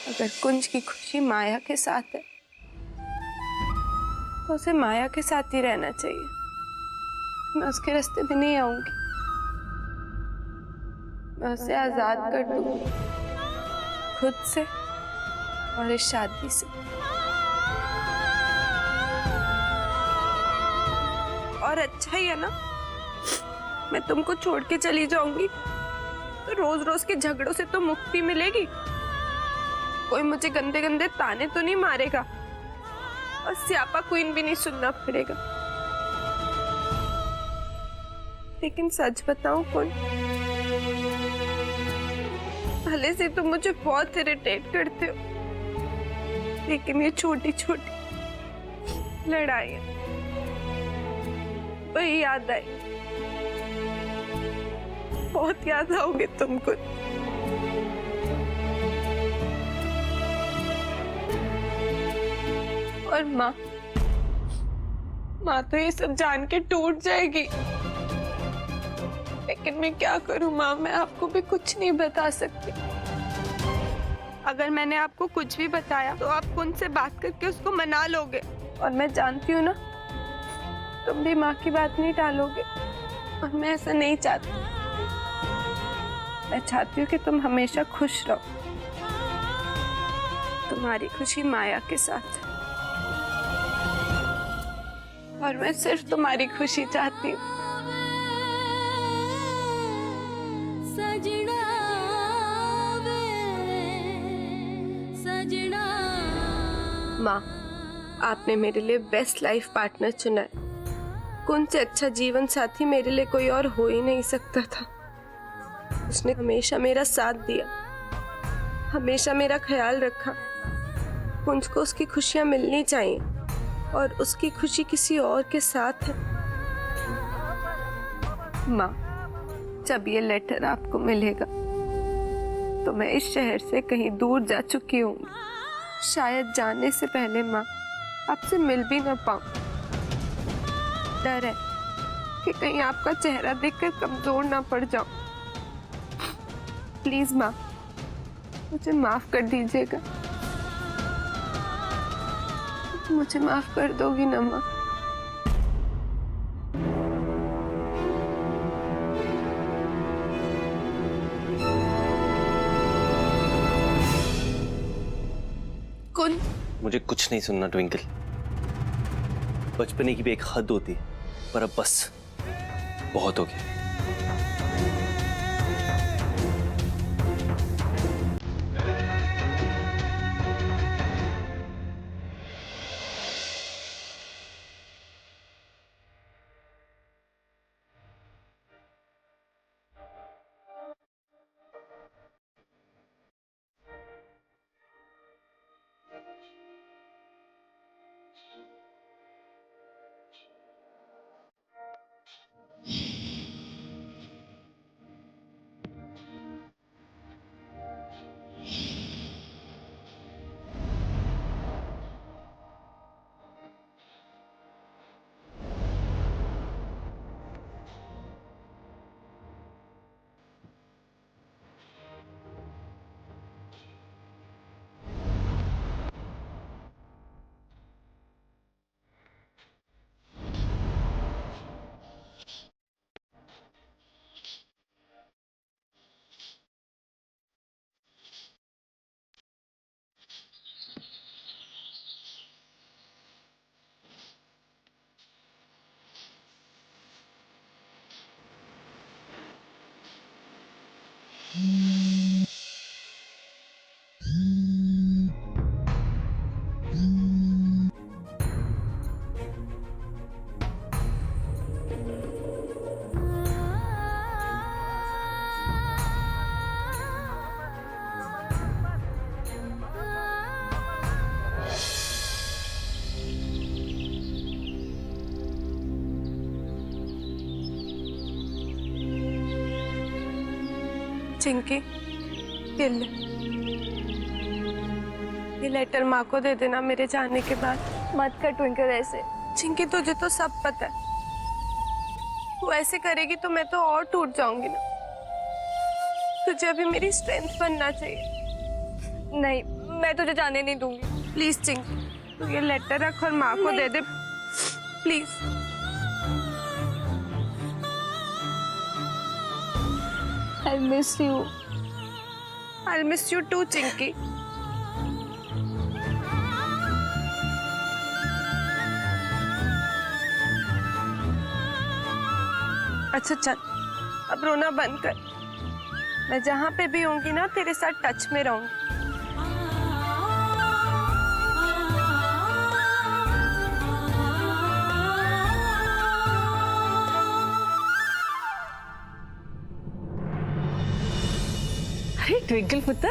अगर कुंज की खुशी माया के साथ है तो उसे माया के साथ ही रहना चाहिए। मैं उसके रास्ते में नहीं आऊंगी। मैं उसे आजाद कर दूंगी खुद से और इस शादी से। और अच्छा ही है ना, मैं तुमको छोड़ के चली जाऊंगी तो रोज रोज के झगड़ों से तो मुक्ति मिलेगी। कोई मुझे गंदे गंदे ताने तो नहीं मारेगा और स्यापा क्वीन भी नहीं सुनना पड़ेगा। लेकिन सच बताऊं कौन, भले से तुम मुझे बहुत इरिटेट करते हो, लेकिन ये छोटी छोटी लड़ाइयां वही याद आई। बहुत याद आओगे तुमको। और माँ तो ये सब जान के टूट जाएगी। लेकिन मैं क्या करूं माँ, मैं आपको भी कुछ नहीं बता सकती। अगर मैंने आपको कुछ भी बताया तो आप उनसे बात करके उसको मना लोगे। और मैं जानती हूँ ना, तुम भी माँ की बात नहीं टालोगे। और मैं ऐसा नहीं चाहती। मैं चाहती हूँ कि तुम हमेशा खुश रहो। तुम्हारी खुशी माया के साथ है और मैं सिर्फ तुम्हारी खुशी चाहती हूँ। माँ, आपने मेरे लिए बेस्ट लाइफ पार्टनर चुना है। कुंज से अच्छा जीवन साथी मेरे लिए कोई और हो ही नहीं सकता था। उसने हमेशा मेरा साथ दिया, हमेशा मेरा ख्याल रखा। कुंज को उसकी खुशियां मिलनी चाहिए और उसकी खुशी किसी और के साथ है। माँ, जब ये लेटर आपको मिलेगा तो मैं इस शहर से कहीं दूर जा चुकी हूँ। शायद जाने से पहले माँ आपसे मिल भी ना पाऊं। डर है कि कहीं आपका चेहरा देखकर कमजोर ना पड़ जाऊं। प्लीज माँ, मुझे माफ कर दीजिएगा। मुझे माफ कर दोगी ना माँ? कौन? मुझे कुछ नहीं सुनना ट्विंकल। बचपने की भी एक हद होती है, पर अब बस बहुत हो गया। चिंकी, ये लेटर माँ को दे देना मेरे जाने के बाद। मत कर ट्विंकल ऐसे। चिंकी, तुझे तो सब पता है। तू ऐसे करेगी तो मैं तो और टूट जाऊंगी ना। तुझे अभी मेरी स्ट्रेंथ बनना चाहिए। नहीं, मैं तुझे जाने नहीं दूंगी। प्लीज चिंकी, तू ये लेटर रख और माँ को दे दे please. I miss you. I miss you too Chinki. अच्छा चल, अब रोना बंद कर। मैं जहाँ पे भी होंगी ना तेरे साथ टच में रहूंगी। अरे ट्विंकल पुत्र,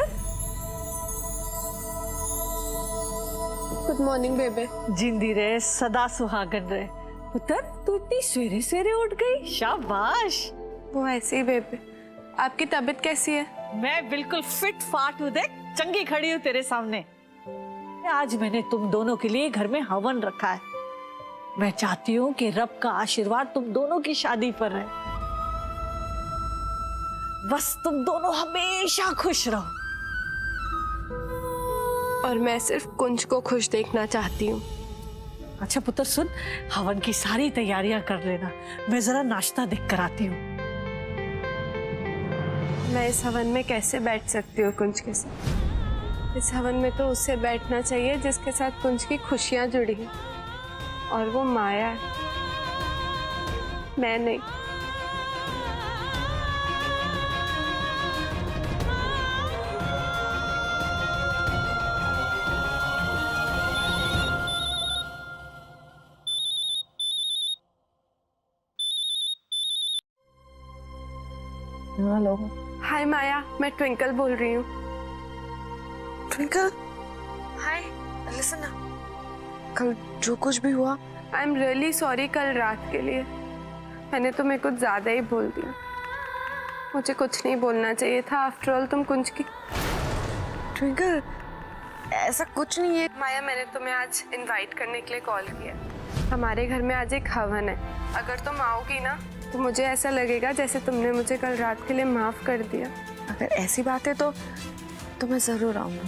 गुड मॉर्निंग बेबे। जिंदी रहे, सदा सुहागन रहे। पुत्र, तू इतनी सवेरे सवेरे उठ गई, शाबाश। वो ऐसे ही बेबे। आपकी तबीयत कैसी है? मैं बिल्कुल फिट फाट हूँ, देख चंगी खड़ी हूँ तेरे सामने। आज मैंने तुम दोनों के लिए घर में हवन रखा है। मैं चाहती हूँ कि रब का आशीर्वाद तुम दोनों की शादी पर रहे। बस तुम दोनों हमेशा खुश रहो। और मैं सिर्फ कुंज को खुश देखना चाहती हूँ। अच्छा पुत्र सुन, हवन की सारी तैयारियां कर लेना, मैं जरा नाश्ता देख कर आती हूँ। मैं इस हवन में कैसे बैठ सकती हूँ कुंज के साथ? इस हवन में तो उससे बैठना चाहिए जिसके साथ कुंज की खुशियाँ जुड़ी हैं, और वो माया है, मैं नहीं। हेलो हाय माया, मैं ट्विंकल बोल रही हूँ। ट्विंकल, हाय। लिसन ना, कल जो कुछ भी हुआ, आई एम रियली सॉरी कल रात के लिए। मैंने तुम्हें कुछ ज्यादा ही बोल दिया। मुझे कुछ नहीं बोलना चाहिए था। आफ्टर ऑल तुम कुंज की। ट्विंकल ऐसा कुछ नहीं है। माया, मैंने तुम्हें आज इनवाइट करने के लिए कॉल किया। हमारे घर में आज एक हवन है। अगर तुम आओगी ना तो मुझे ऐसा लगेगा जैसे तुमने मुझे कल रात के लिए माफ कर दिया। अगर ऐसी बात है तो मैं जरूर आऊंगा।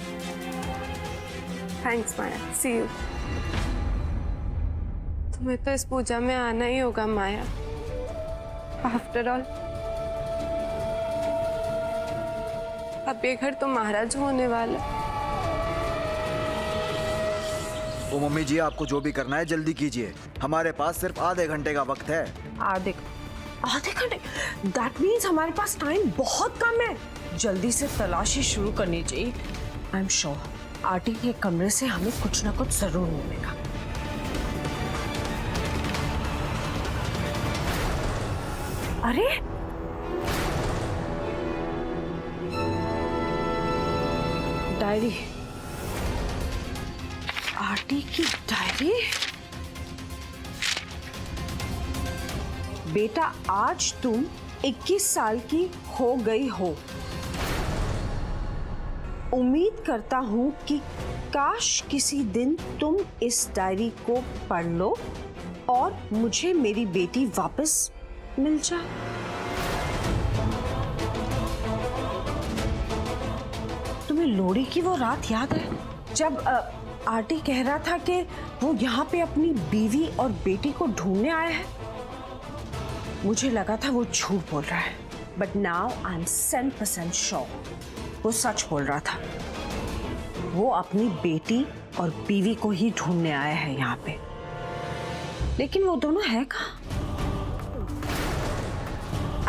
Thanks Maya, see you. तुम्हें तो इस पूजा में आना ही होगा माया। आफ्टर ऑल अब ये घर तुम्हारा जो होने वाला है। वो मम्मी जी, आपको जो भी करना है जल्दी कीजिए। हमारे पास सिर्फ आधे घंटे का वक्त है। आधे घंटे? दैट मीन्स हमारे पास टाइम बहुत कम है। जल्दी से तलाशी शुरू करनी चाहिए। आई एम श्योर आरटी के कमरे से हमें कुछ ना कुछ जरूर मिलेगा। अरे डायरी, आरटी की डायरी। बेटा, आज तुम 21 साल की हो गई हो। उम्मीद करता हूं कि काश किसी दिन तुम इस डायरी को पढ़ लो और मुझे मेरी बेटी वापस मिल जाए। तुम्हें लोहड़ी की वो रात याद है जब आरटी कह रहा था कि वो यहाँ पे अपनी बीवी और बेटी को ढूंढने आया है? मुझे लगा था वो झूठ बोल रहा है, but now I am 100% sure वो सच बोल रहा था। वो अपनी बेटी और बीवी को ही ढूंढने आया है यहाँ पे। लेकिन वो दोनों है कहाँ?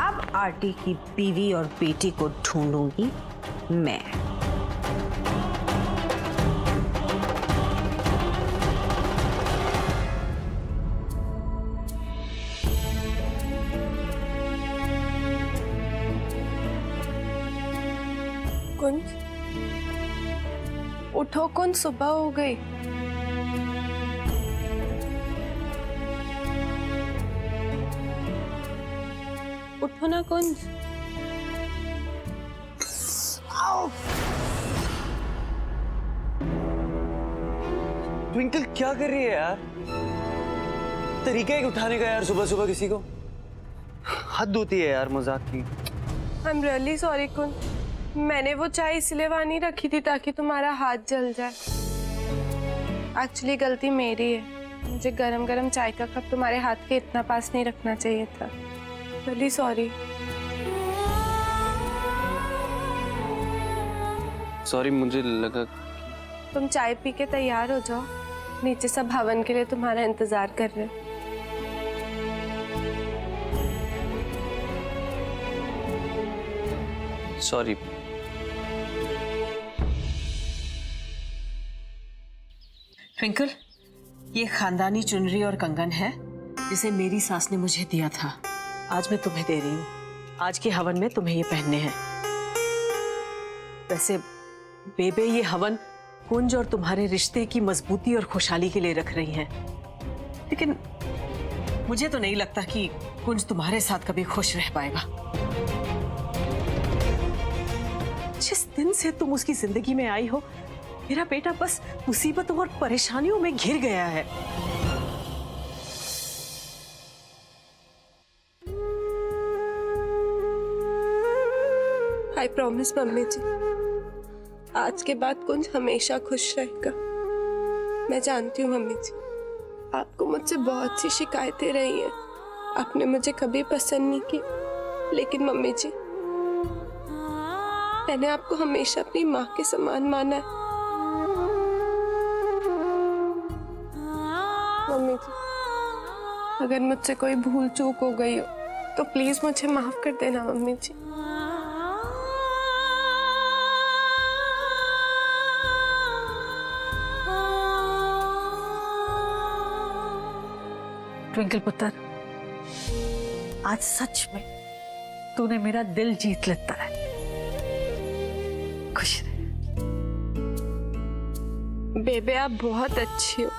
अब आरटी की बीवी और बेटी को ढूंढूंगी मैं। कुंज, उठो कुंज, सुबह हो गई। उठो ना कुंज। ट्विंकल क्या कर रही है यार? तरीका है उठाने का यार, सुबह सुबह किसी को। हद होती है यार मजाक की। आई एम रियली सॉरी कुंज। मैंने वो चाय इसलिए वहां नहीं रखी थी ताकि तुम्हारा हाथ जल जाए। एक्चुअली गलती मेरी है, मुझे गरम गरम चाय का कप तुम्हारे हाथ के इतना पास नहीं रखना चाहिए था। Really sorry. सॉरी, मुझे लगा। तुम चाय पी के तैयार हो जाओ, नीचे सब हवन के लिए तुम्हारा इंतजार कर रहे हैं। सॉरी। ट्विंकल, ये खानदानी चुनरी और कंगन है जिसे मेरी सास ने मुझे दिया था। आज मैं तुम्हें दे रही हूँ। आज के हवन में तुम्हें ये पहनने हैं। वैसे बेबे, ये हवन कुंज और तुम्हारे रिश्ते की मजबूती और खुशहाली के लिए रख रही हैं। लेकिन मुझे तो नहीं लगता कि कुंज तुम्हारे साथ कभी खुश रह पाएगा। जिस दिन से तुम उसकी जिंदगी में आई हो, मेरा बेटा बस मुसीबतों और परेशानियों में घिर गया है। आई प्रॉमिस मम्मी जी, आज के बाद कुंज हमेशा खुश रहेगा। मैं जानती हूँ मम्मी जी, आपको मुझसे बहुत सी शिकायतें रही हैं, आपने मुझे कभी पसंद नहीं की, लेकिन मम्मी जी मैंने आपको हमेशा अपनी माँ के समान माना है। मम्मी जी, अगर मुझसे कोई भूल चूक हो गई हो तो प्लीज मुझे माफ कर देना मम्मी जी। ट्विंकल पुत्र, आज सच में तूने मेरा दिल जीत लेता है। खुश रह। बेबे, आप बहुत अच्छी हो,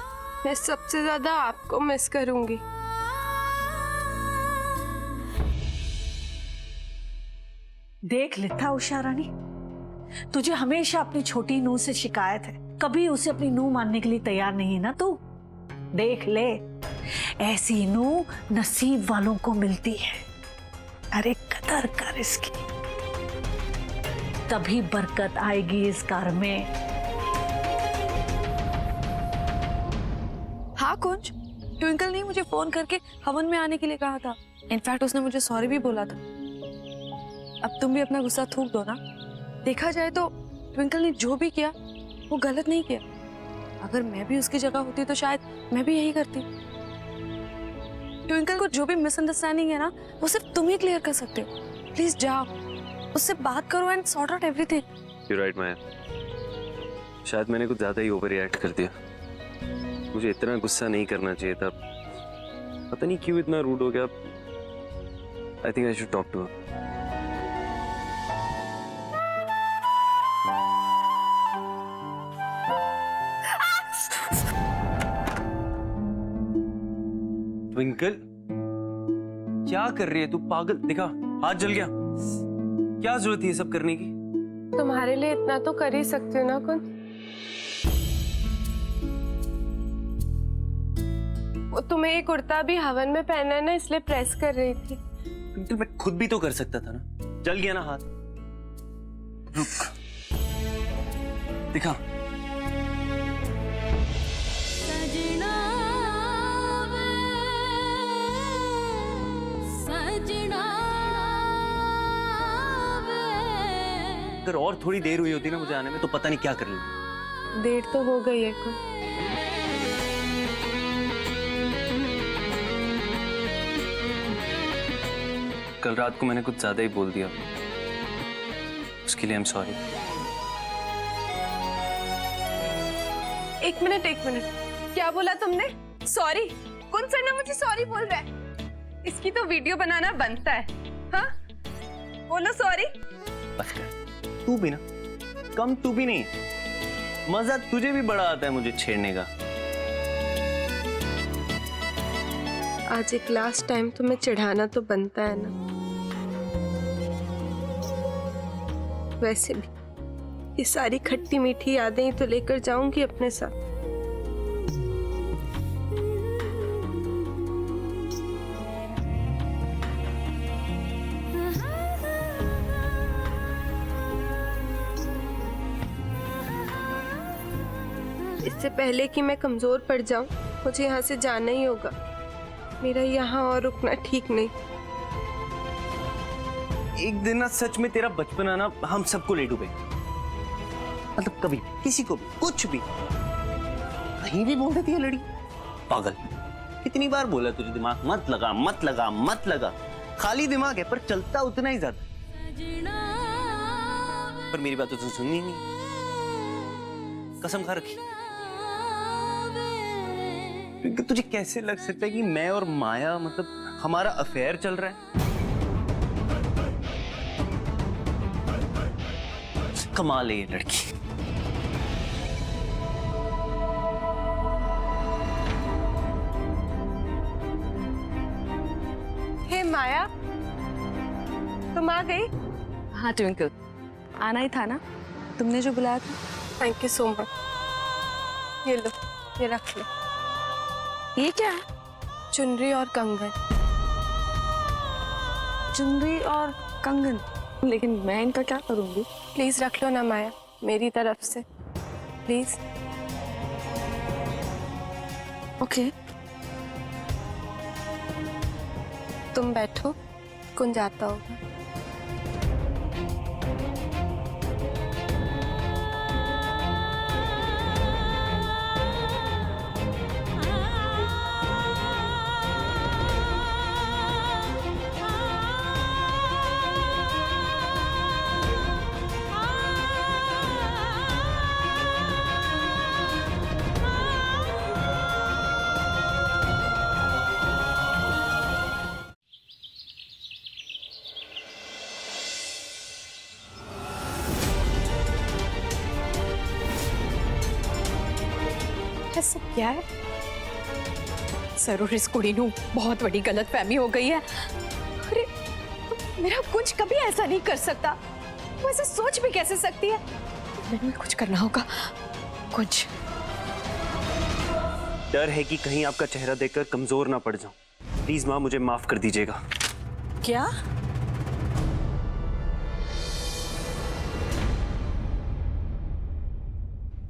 मैं सबसे ज्यादा आपको मिस करूंगी। देख लेता उषा रानी, तुझे हमेशा अपनी छोटी नूह से शिकायत है, कभी उसे अपनी नूह मानने के लिए तैयार नहीं है ना तू। देख ले, ऐसी नूह नसीब वालों को मिलती है। अरे कदर कर इसकी, तभी बरकत आएगी इस घर में। हाँ कुंज, ट्विंकल ने मुझे फोन करके हवन में आने के लिए कहा था। इनफैक्ट उसने मुझे सॉरी भी बोला था। अब तुम भी अपना गुस्सा थूक दो ना। देखा जाए तो ट्विंकल ने जो भी किया वो गलत नहीं किया। अगर मैं भी उसकी जगह होती तो शायद मैं भी यही करती। ट्विंकल को जो भी मिसअंडरस्टैंडिंग है ना, वो सिर्फ तुम ही क्लियर कर सकते हो। प्लीज जाओ, उससे बात करो and sort out everything. You right Maya, शायद मैंने कुछ ज्यादा ही ओवर रिएक्ट कर दिया। मुझे इतना गुस्सा नहीं करना चाहिए था। पता नहीं क्यों इतना रूड हो गया। I think I should talk to her. Twinkle, क्या कर रही है तू? पागल, दिखा हाथ जल गया। क्या जरूरत थी ये सब करने की? तुम्हारे लिए इतना तो कर ही सकती हो ना कुंज। वो तुम्हें ये कुर्ता भी हवन में पहना है ना, इसलिए प्रेस कर रही थी। ट्विंकल, मैं खुद भी तो कर सकता था ना। जल गया ना हाथ। रुक, दिखा। अगर और थोड़ी देर हुई होती ना मुझे आने में, तो पता नहीं क्या कर लेती। देर तो हो गई है कुंज। कल रात को मैंने कुछ ज्यादा ही बोल दिया, उसके लिए आई एम सॉरी। एक मिनट, क्या बोला तुमने? सॉरी? कौन सर ना मुझे सॉरी बोल रहा है? इसकी तो वीडियो बनाना बनता है। हाँ, बोलो सॉरी। बस कर, तू भी ना कम, तू भी नहीं। मजा तुझे भी बड़ा आता है मुझे छेड़ने का। आज एक लास्ट टाइम तुम्हें चिढ़ाना तो बनता है ना। वैसे भी ये सारी खट्टी मीठी यादें ही तो लेकर जाऊंगी अपने साथ। इससे पहले कि मैं कमजोर पड़ जाऊं, मुझे यहाँ से जाना ही होगा। मेरा यहाँ और रुकना ठीक नहीं। एक दिन ना सच में तेरा बचपना ना हम सबको ले डूबे। मतलब कभी किसी को भी कुछ भी कहीं भी बोल देती है लड़ी पागल। कितनी बार बोला तुझे दिमाग मत लगा मत लगा मत लगा। खाली दिमाग है पर चलता उतना ही ज्यादा। पर मेरी बात तो तू सुननी नहीं। कसम खा रखी। क्योंकि तुझे कैसे लग सकता है कि मैं और माया मतलब हमारा अफेयर चल रहा है? कमाल है ये लड़की। हे माया, तुम आ गई? हाँ ट्विंकल, आना ही था ना, तुमने जो बुलाया था। Thank you so much. ये लो, ये रख लो। ये क्या है? चुनरी और कंगन। चुनरी और कंगन? लेकिन मैं इनका क्या करूंगी? प्लीज रख लो ना माया, मेरी तरफ से प्लीज। ओके। तुम बैठो, कुंज आता होगा। ऐसा क्या है? जरूर इस कुड़ी नू बहुत बड़ी गलतफहमी हो गई है। अरे मेरा कुछ कभी ऐसा नहीं कर सकता। वो ऐसा सोच भी कैसे सकती है? मैंने कुछ करना होगा। कुछ डर है कि कहीं आपका चेहरा देखकर कमजोर ना पड़ जाऊं। प्लीज माँ, मुझे माफ कर दीजिएगा। क्या?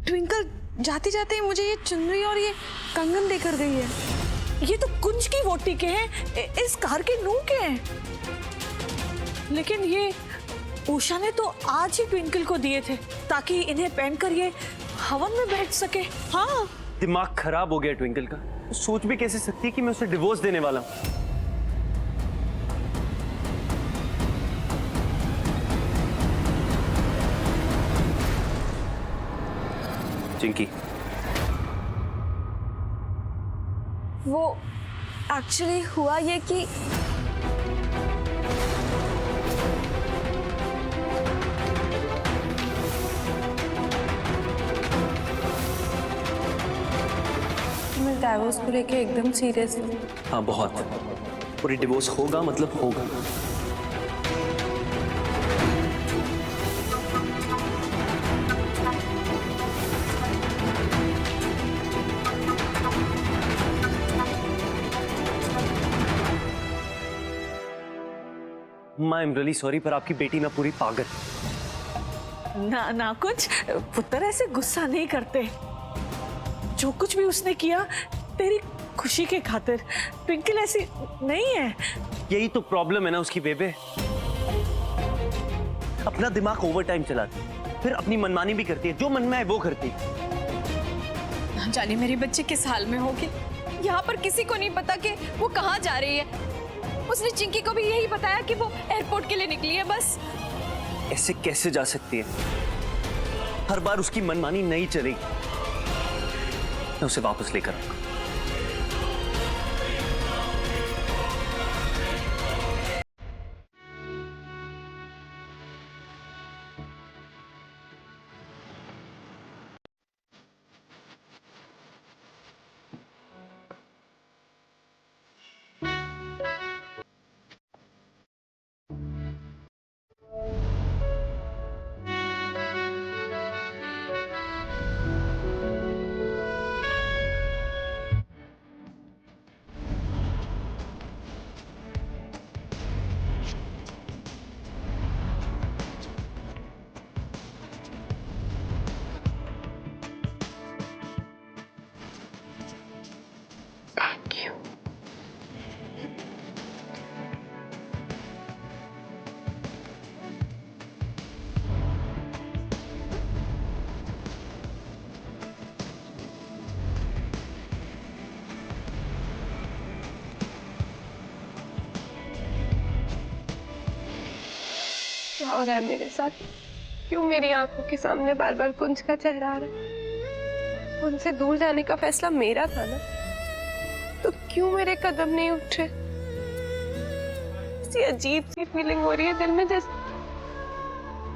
ट्विंकल जाते जाते मुझे ये चुनरी और ये कंगन देकर गई है। ये तो कुंज की वोटी के हैं, इस कार के नू के हैं। लेकिन ये उषा ने तो आज ही ट्विंकल को दिए थे ताकि इन्हें पहनकर ये हवन में बैठ सके। हाँ, दिमाग खराब हो गया ट्विंकल का। वो सोच भी कैसे सकती है कि मैं उसे डिवोर्स देने वाला हूँ। चिंकी, वो एक्चुअली हुआ ये कि मैं डाइवोर्स को लेके एकदम सीरियस हूँ। हाँ बहुत। और ये डिवोर्स होगा मतलब होगा। माँ, आई एम रियली सॉरी, पर आपकी बेटी ना पूरी पागल। ना ना कुछ पुत्र ऐसे गुस्सा नहीं करते। जो कुछ भी उसने किया तेरी खुशी के खातिर। ट्विंकल ऐसी नहीं है। यही तो प्रॉब्लम है ना उसकी बेबे। अपना दिमाग ओवर टाइम चलाती है, फिर अपनी मनमानी भी करती है। जो मन में है वो करती है। ना जाने मेरी बच्ची किस हाल में होगी। यहाँ पर किसी को नहीं पता कि वो कहाँ जा रही है। उसने चिंकी को भी यही बताया कि वो एयरपोर्ट के लिए निकली है बस। ऐसे कैसे जा सकती है? हर बार उसकी मनमानी नहीं चलेगी। मैं उसे वापस लेकर आऊंगा। क्या हो रहा है मेरे साथ? क्यों मेरी आंखों के सामने बार बार कुंज का चेहरा आ रहा है? उनसे दूर जाने का फैसला मेरा था ना, तो क्यों मेरे कदम नहीं उठ रहे? ऐसी अजीब सी फीलिंग हो रही है दिल में,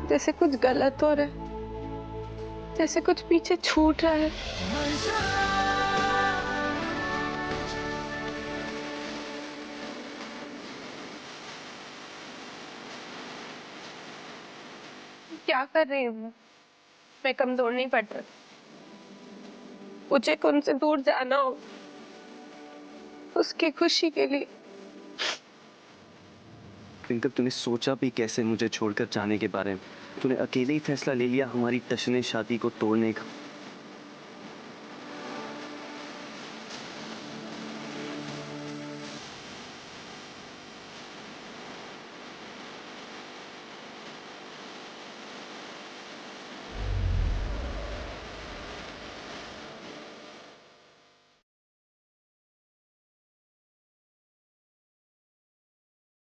जैसे कुछ गलत हो रहा है, जैसे कुछ पीछे छूट रहा है। क्या कर रही हूँ मैं? कमजोर नहीं पड़ रही। मुझे कौन से दूर जाना हो उसकी खुशी के लिए। ट्विंकल, तूने सोचा भी कैसे मुझे छोड़कर जाने के बारे में? तूने अकेले ही फैसला ले लिया हमारी टशने शादी को तोड़ने का।